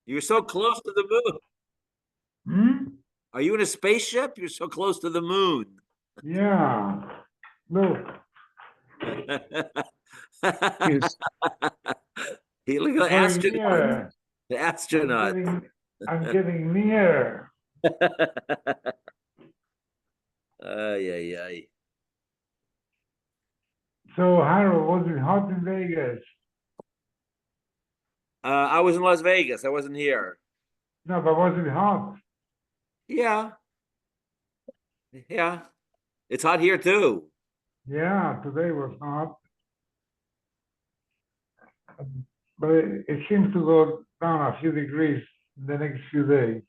You're so close to the moon. Are you in a spaceship? You're so close to the moon. Yeah. Look. He's look at the astronaut. The astronaut. I'm getting near. Ay, ay, ay. So, Harold, was it hot in Vegas? I was in Las Vegas. I wasn't here. No, but was it hot? Yeah. Yeah. It's hot here too. Yeah, today was hot. But it seems to go down a few degrees in the next few days.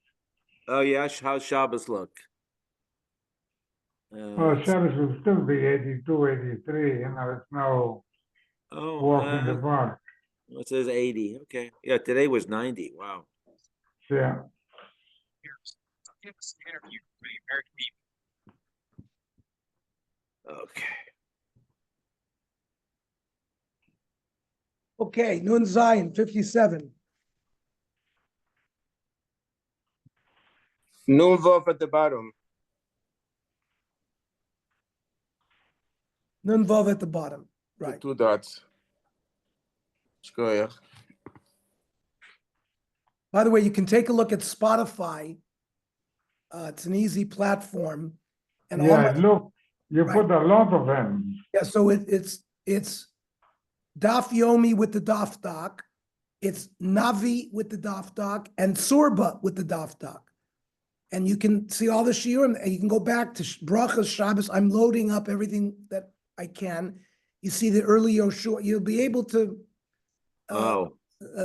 Oh, yeah. How's Shabbos look? Well, Shabbos will still be 82, 83. It's no walk in the park. It says 80. Okay. Yeah, today was 90. Wow. Yeah. Okay. Okay, Nun Zion, 57. Nun Vav at the bottom. Nun Vav at the bottom, right. The two dots. Shkoyach. By the way, you can take a look at Spotify. It's an easy platform. And Yeah, look, you right. put a lot of them. Yeah, so it's Daf Yomi with the Daf Doc. It's Navi with the Daf Doc and Sorba with the Daf Doc. And you can see all the shiurim, and you can go back to Brachas, Shabbos. I'm loading up everything that I can. You see the early Yoshua. You'll be able to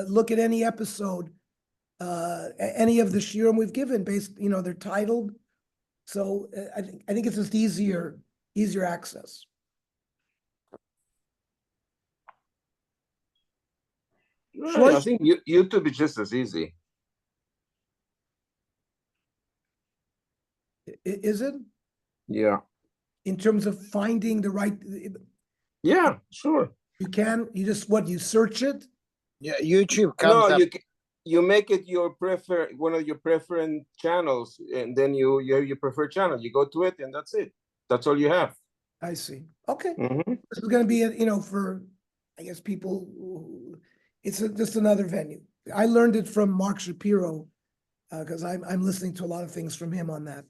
look at any episode, any of the shiurim we've given. Based, they're titled. So I think it's just easier access. Right, I think YouTube is just as easy. Is it? Yeah. In terms of finding the right. Yeah, sure. You can. You just you search it. Yeah, YouTube comes up. You make it one of your preferred channels, and then you have your preferred channel. You go to it, and that's it. That's all you have. I see. Okay. Mm-hmm. This is going to be, for, I guess, people. It's just another venue. I learned it from Mark Shapiro because I'm listening to a lot of things from him on that.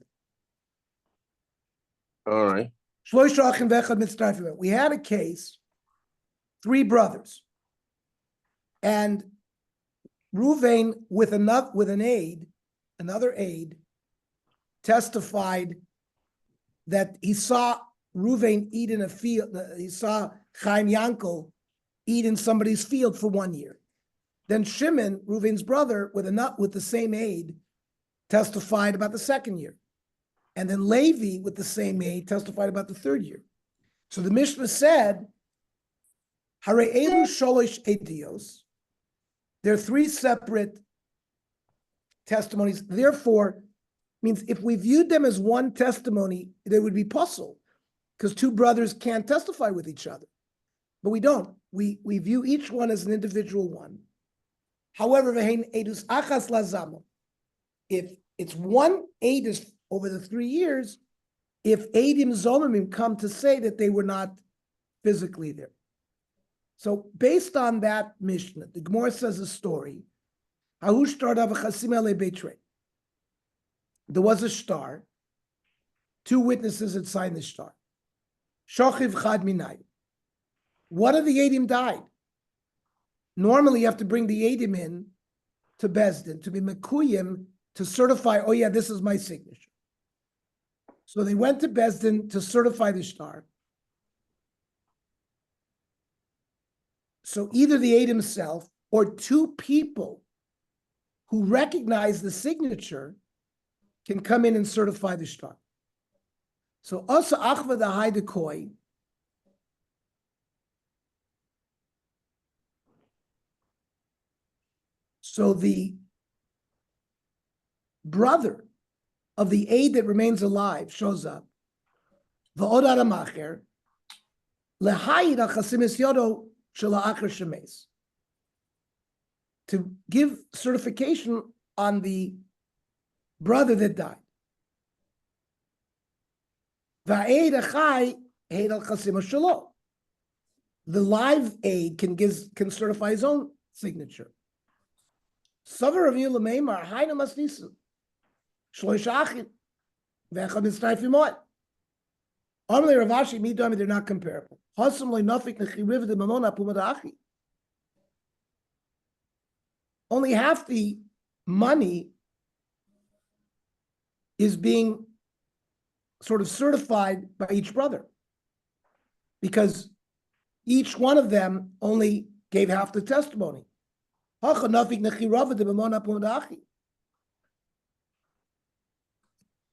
All right. We had a case, 3 brothers, and Ruvain with another aide, testified that he saw Ruvain eat in a field. He saw Chaim Yankel eat in somebody's field for 1 year. Then Shimon, Ruvain's brother, with the same aide, testified about the 2nd year. And then Levi, with the same aide, testified about the 3rd year. So the Mishnah said, Hare elu sholosh edios. There are 3 separate testimonies. Therefore, means if we viewed them as one testimony, they would be puzzled because 2 brothers can't testify with each other. But we don't. We view each one as an individual one. However, edus achas lazamo. If it's one edus over the 3 years, if edim zomimim come to say that they were not physically there. So based on that Mishnah, the Gemara says a story. There was a star. 2 witnesses had signed the star. Shochiv chad minay. One of the Eidim died. Normally, you have to bring the Eidim in to Bezdin to be mekuyim to certify, oh yeah, this is my signature. So they went to Bezdin to certify the star. So either the aide himself or 2 people who recognize the signature can come in and certify the shtar. So also achva the haidekoi. So the brother of the aid that remains alive shows up, v'od adam acher, lehayid al-chasimis yodo shel ha'acher shemes, to give certification on the brother that died. Va'ed achai heid al-chasimis shelo. The live aid can certify his own signature. Savar of Yulamemar, Haina Masnisu, Shloish Achim, Vecha Mitzrayfimot. Normally, Ravashi, Midami, they're not comparable. Hasam Nafik Nechiriv de Mamona Pumadachi. Only half the money is being sort of certified by each brother, because each one of them only gave half the testimony.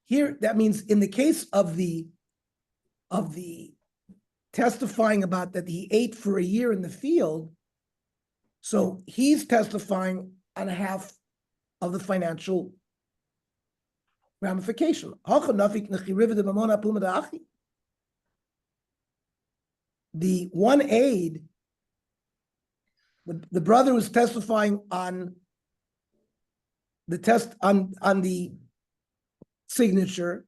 Here, that means in the case of the testifying about that he ate for a year in the field, so he's testifying on half of the financial ramification. The one aid, the brother was testifying on the test on the signature,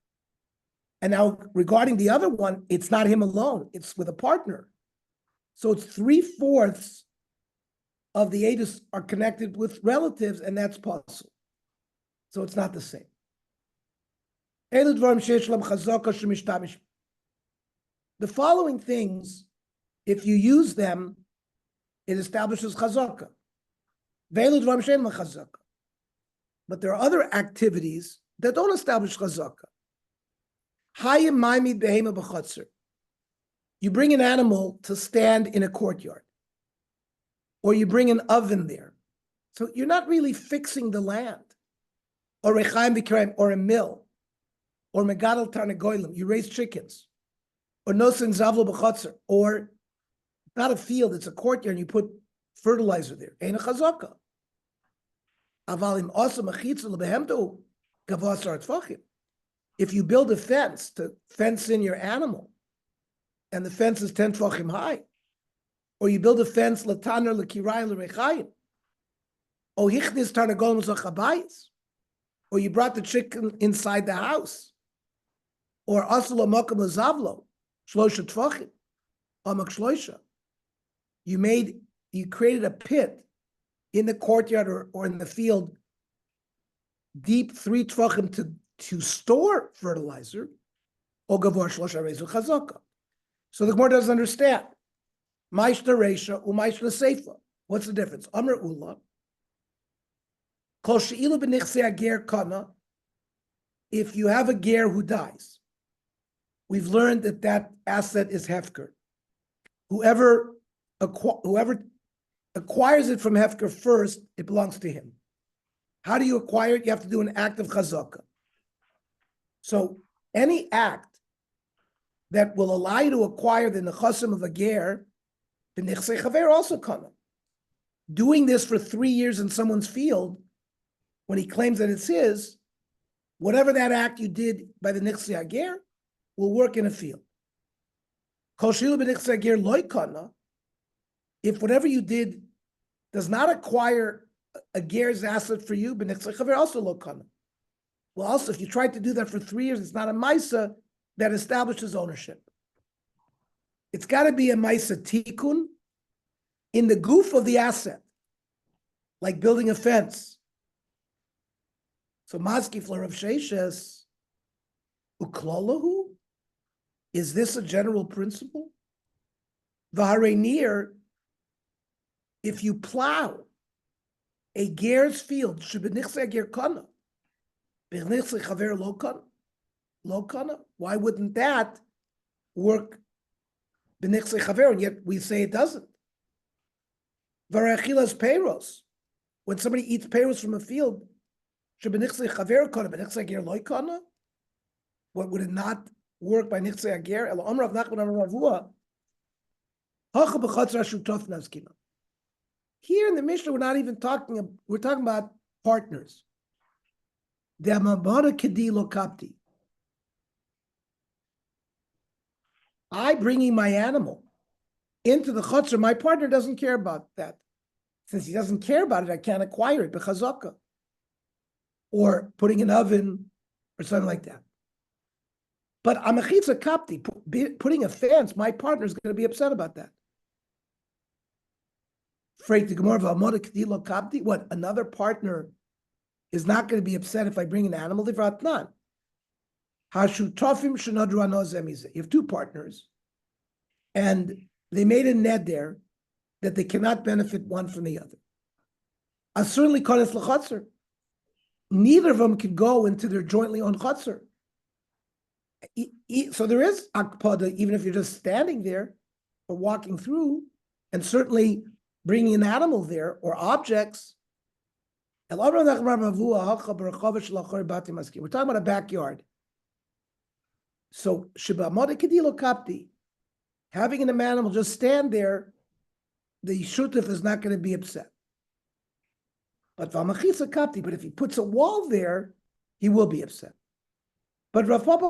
and now regarding the other one, it's not him alone; it's with a partner. So it's 3/4 of the aids are connected with relatives, and that's possible. So it's not the same. The following things, if you use them, it establishes chazaka. But there are other activities that don't establish chazaka. You bring an animal to stand in a courtyard, or you bring an oven there. So you're not really fixing the land. Or a mill, or megadol tarnagoylim, you raise chickens. Or nosen zavlo b'chotzer, or not a field, it's a courtyard, and you put fertilizer there. Ein a chazaka. Avalim also machitza lebehemto gavasar tfachim. If you build a fence to fence in your animal, and the fence is 10 tfachim high, or you build a fence lataner lekirayim lerechayim, or hichnis tarnagolim zachabayis, or you brought the chicken inside the house, or asula makam lazavlo shlosha tfachim, amak shloisha. You created a pit in the courtyard or in the field, deep 3 tfachim to store fertilizer, or gavar shlosha rezu chazaka. So the Gemara doesn't understand. Maishna reisha u'maishna seifa. What's the difference? Amr ula. Kol she'ilu b'nichsei ager kana. If you have a ger who dies, we've learned that asset is hefker. Whoever acquires it from hefker first, it belongs to him. How do you acquire it? You have to do an act of chazaka. So any act that will allow you to acquire the nechasim of a ger, the nichsei chaver also kana. Doing this for 3 years in someone's field, when he claims that it's his, whatever that act you did by the nichsei ager will work in a field. If whatever you did does not acquire a ger's asset for you, also lo kana. Well, also, if you tried to do that for 3 years, it's not a maisa that establishes ownership. It's got to be a maisa tikun in the goof of the asset, like building a fence. So maskif l'Rav Sheishes uklolahu. Is this a general principle? V'hareinir, if you plow a ger's field, shebenichsei ger kana, benichsei chaver lo kana. Why wouldn't that work? Benichsei chaver, and yet we say it doesn't. V'rachilas peiros, when somebody eats peiros from a field, shebenichsei chaver kana, benichsei ger lo kana. What would it not work by nichsei ager? Elo amrav nachman amrav Ravua. Hacha b'chatzar shutaf nazkina. Here in the Mishnah, we're not even talking. We're talking about partners. The Amabara Kedilo Kapti. I bringing my animal into the chutzner, my partner doesn't care about that. Since he doesn't care about it, I can't acquire it b'chazaka. Or putting an oven or something like that. But amachitza kapti, putting a fence, my partner is going to be upset about that. What, another partner is not going to be upset if I bring an animal? You have two partners, and they made a ned there that they cannot benefit one from the other. Certainly, neither of them can go into their jointly owned chutzner. So there is akpada, even if you're just standing there or walking through, and certainly bringing an animal there or objects. We're talking about a backyard. So having an animal just stand there, the shutuf is not going to be upset. But if he puts a wall there, he will be upset. But Rav Papa,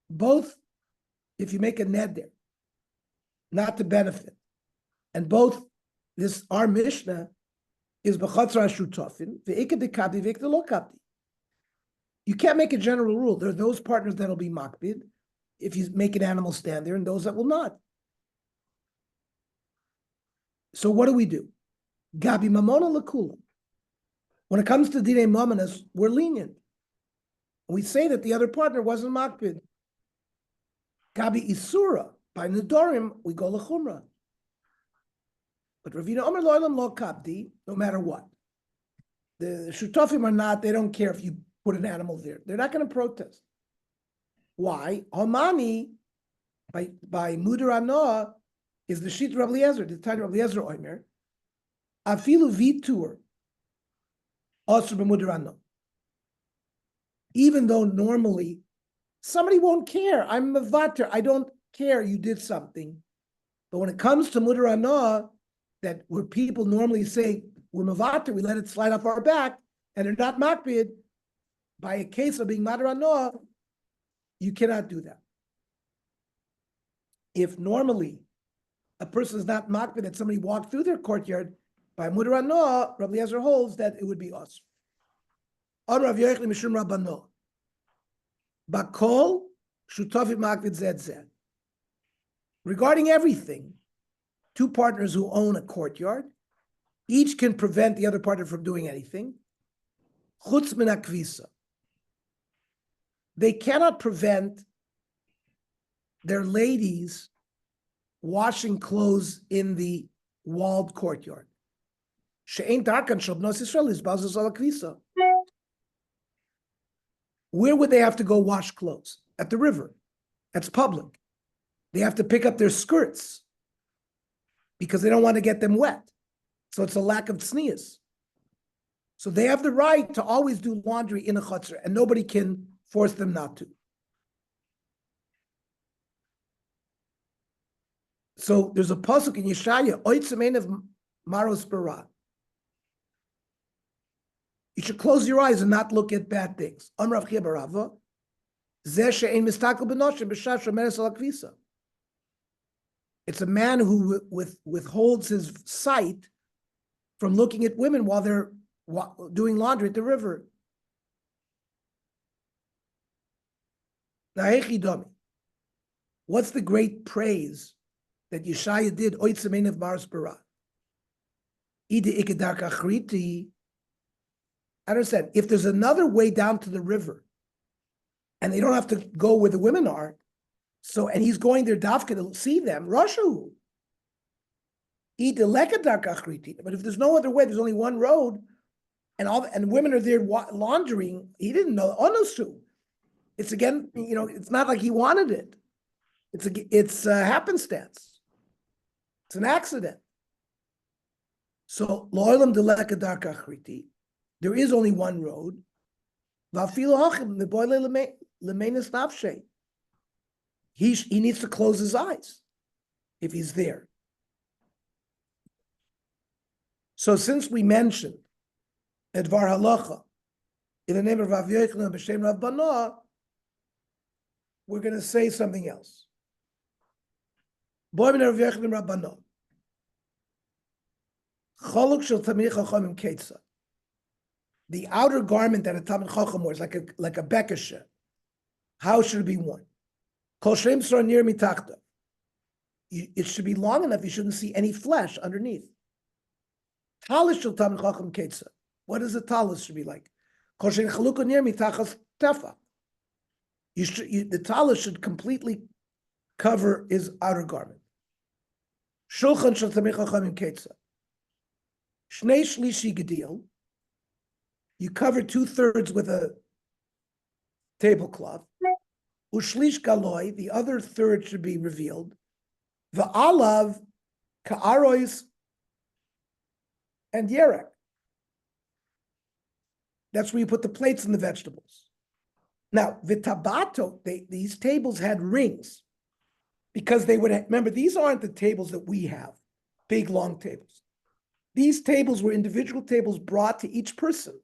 both, if you make a ned there, not to benefit, and both, our Mishnah is b'chatzar shutafin ve'ikad dekabdi ve'ikad lo kabdi. You can't make a general rule. There are those partners that will be makbid if you make an animal stand there, and those that will not. So what do? Gabi mamona l'kulam. When it comes to dinei mamonas, we're lenient. We say that the other partner wasn't makbid. Gabi isura, by nedorim, we go l'chumra. But Ravina Omer lo'elam lo kabdi, no matter what. The shutafim are not, they don't care if you put an animal there. They're not going to protest. Why? Homani, by Mudar Anoah, is the Shit Rabbi Eliezer, the title of Rabbi Eliezer Omer, Afilu Vitur, also b'Mudar Anoah. Even though normally somebody won't care. I'm Mavater, I don't care you did something. But when it comes to Mudar Anoah, that where people normally say, we're Mavater, we let it slide off our back, and they're not makbid, by a case of being Mudar Anoah, you cannot do that. If normally a person is not makbid that somebody walked through their courtyard, by Mudar Anoah, Rabbi Eliezer holds that it would be us. Rav Yochanan Mishum Rabbano. Bakol shutafim makbid zed zed. Regarding everything, two partners who own a courtyard, each can prevent the other partner from doing anything. Chutz min hakvisa. They cannot prevent their ladies washing clothes in the walled courtyard. She'ein darkan shel bnos Yisrael izbazos al hakvisa. Where would they have to go wash clothes? At the river. That's public. They have to pick up their skirts because they don't want to get them wet. So it's a lack of tznius. So they have the right to always do laundry in a chutzner, and nobody can force them not to. So there's a pasuk in Yeshaya, oitzemein of maros barat. You should close your eyes and not look at bad things. Amrav Chia Barava, zeh she'ein mistakel b'noshim b'shah shomeres al hakvisa. It's a man who withholds his sight from looking at women while they're doing laundry at the river. What's the great praise that Yeshaya did? Oitzemein of maros barat. Ide ikedark achriti. I understand. If there's another way down to the river, and they don't have to go where the women are, so and he's going there dafka to see them, Rashu. But if there's no other way, there's only one road, and women are there laundering. He didn't know onosu. It's again, it's not like he wanted it. It's a happenstance. It's an accident. So lo'olam delekadark achriti. There is only one road. He needs to close his eyes if he's there. So since we mentioned Edvar Halacha in the name of Rav Yochanan b'shem Rav Bana, we're going to say something else. Boy min Rav Yochanan Rav Bana. Choluk shel Talmidei Chachamim Ketzad. The outer garment that a Talmid Chacham wears, like a bekeshe, how should it be worn? Kol shem sar nir mitachta. It should be long enough you shouldn't see any flesh underneath. Talis shel Talmid Chacham Ketzad. What does a talis should be like? Kol shem chaluka nir mitachas tefa. The talis should completely cover his outer garment. Shulchan shel Talmidei Chachamim Ketzad. Shnei shlishi gedil. You cover 2/3 with a tablecloth. Ushlish galoi, the other third should be revealed. The alav, ka'arois, and yerek. That's where you put the plates and the vegetables. Now, vitabato, these tables had rings because they would remember, these aren't the tables that we have, big, long tables. These tables were individual tables brought to each person,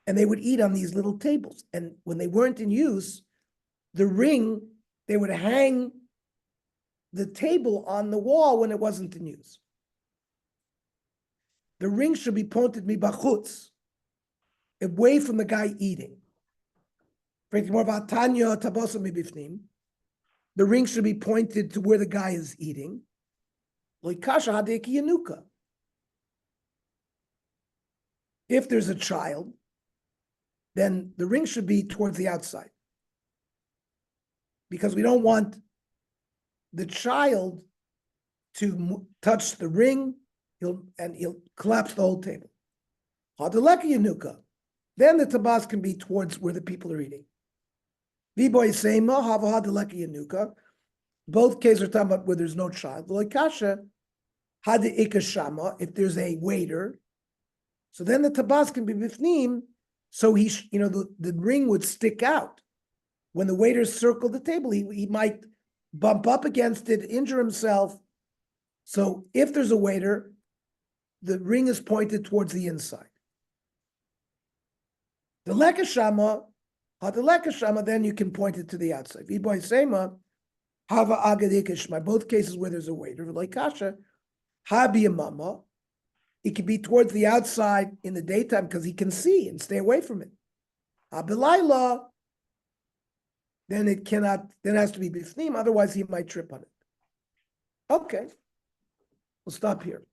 and they would eat on these little tables. And when they weren't in use, the ring, they would hang the table on the wall when it wasn't in use. The ring should be pointed mibachutz, away from the guy eating. The ring should be pointed to where the guy is eating. If there's a child, then the ring should be towards the outside, because we don't want the child to touch the ring, he'll collapse the whole table. Then the tabas can be towards where the people are eating. Both cases are talking about where there's no child. If there's a waiter, so then the tabas can be bifnim, so the ring would stick out. When the waiters circle the table, he might bump up against it, injure himself. So if there's a waiter, the ring is pointed towards the inside. The lekashama, then you can point it to the outside. Viboy sema, hava agadikishma. Both cases where there's a waiter, like kasha, habi mama. It can be towards the outside in the daytime because he can see and stay away from it. Abilayla, then it has to be bifnim, otherwise he might trip on it. Okay, we'll stop here.